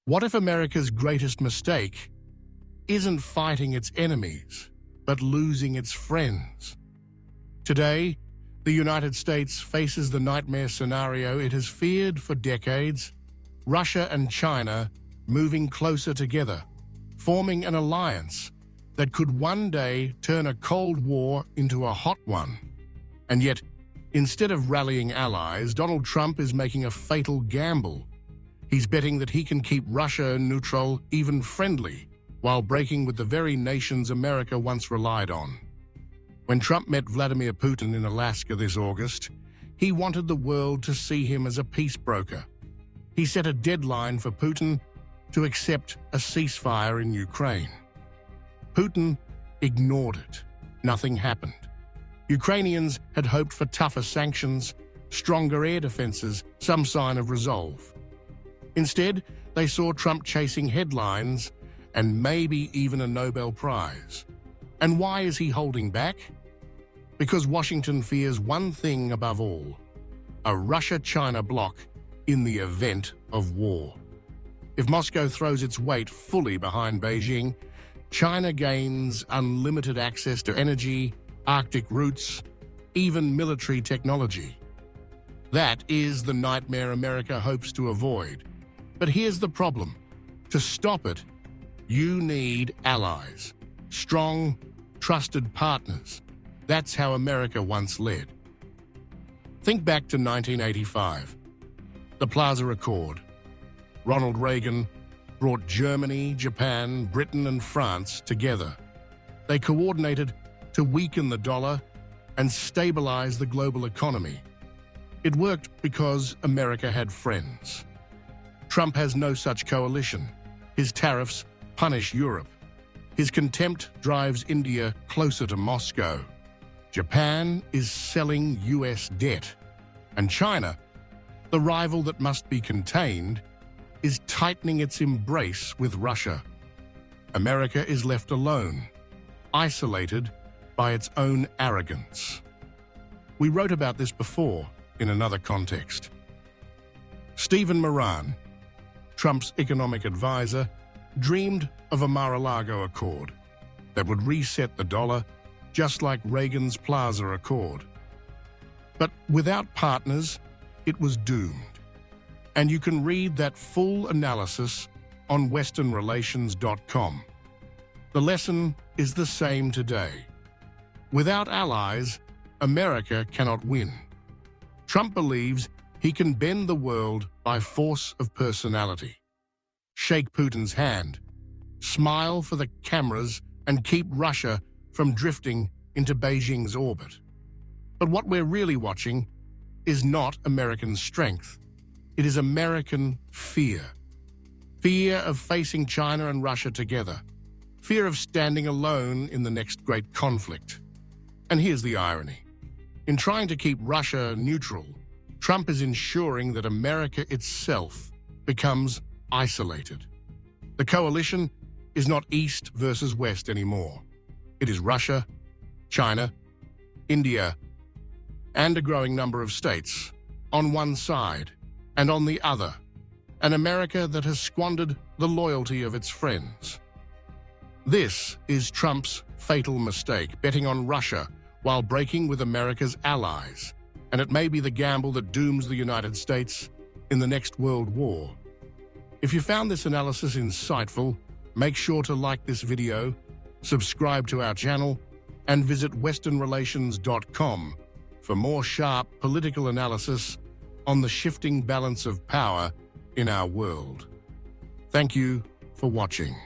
What if America's greatest mistake isn't fighting its enemies, but losing its friends? Today, the United States faces the nightmare scenario it has feared for decades: Russia and China moving closer together, forming an alliance that could one day turn a Cold War into a hot one. And yet, instead of rallying allies, Donald Trump is making a fatal gamble. He's betting that he can keep Russia neutral, even friendly, while breaking with the very nations America once relied on. When Trump met Vladimir Putin in Alaska this August, he wanted the world to see him as a peace broker. He set a deadline for Putin to accept a ceasefire in Ukraine. Putin ignored it. Nothing happened. Ukrainians had hoped for tougher sanctions, stronger air defenses, some sign of resolve. Instead, they saw Trump chasing headlines and maybe even a Nobel Prize. And why is he holding back? Because Washington fears one thing above all: a Russia-China bloc in the event of war. If Moscow throws its weight fully behind Beijing, China gains unlimited access to energy, Arctic routes, even military technology. That is the nightmare America hopes to avoid. But here's the problem. To stop it, you need allies, strong, trusted partners. That's how America once led. Think back to 1985, the Plaza Accord. Ronald Reagan brought Germany, Japan, Britain, and France together. They coordinated to weaken the dollar and stabilize the global economy. It worked because America had friends. Trump has no such coalition. His tariffs punish Europe. His contempt drives India closer to Moscow. Japan is selling US debt. And China, the rival that must be contained, is tightening its embrace with Russia. America is left alone, isolated by its own arrogance. We wrote about this before in another context. Stephen Moran, Trump's economic advisor, dreamed of a Mar-a-Lago Accord that would reset the dollar just like Reagan's Plaza Accord. But without partners, it was doomed. And you can read that full analysis on westernrelations.com. The lesson is the same today. Without allies, America cannot win. Trump believes he can bend the world by force of personality. Shake Putin's hand, smile for the cameras, and keep Russia from drifting into Beijing's orbit. But what we're really watching is not American strength. It is American fear. Fear of facing China and Russia together. Fear of standing alone in the next great conflict. And here's the irony. In trying to keep Russia neutral, Trump is ensuring that America itself becomes isolated. The coalition is not East versus West anymore. It is Russia, China, India, and a growing number of states on one side, and on the other, an America that has squandered the loyalty of its friends. This is Trump's fatal mistake, betting on Russia while breaking with America's allies, and it may be the gamble that dooms the United States in the next World War. If you found this analysis insightful, make sure to like this video, subscribe to our channel, and visit westernrelations.com for more sharp political analysis on the shifting balance of power in our world. Thank you for watching.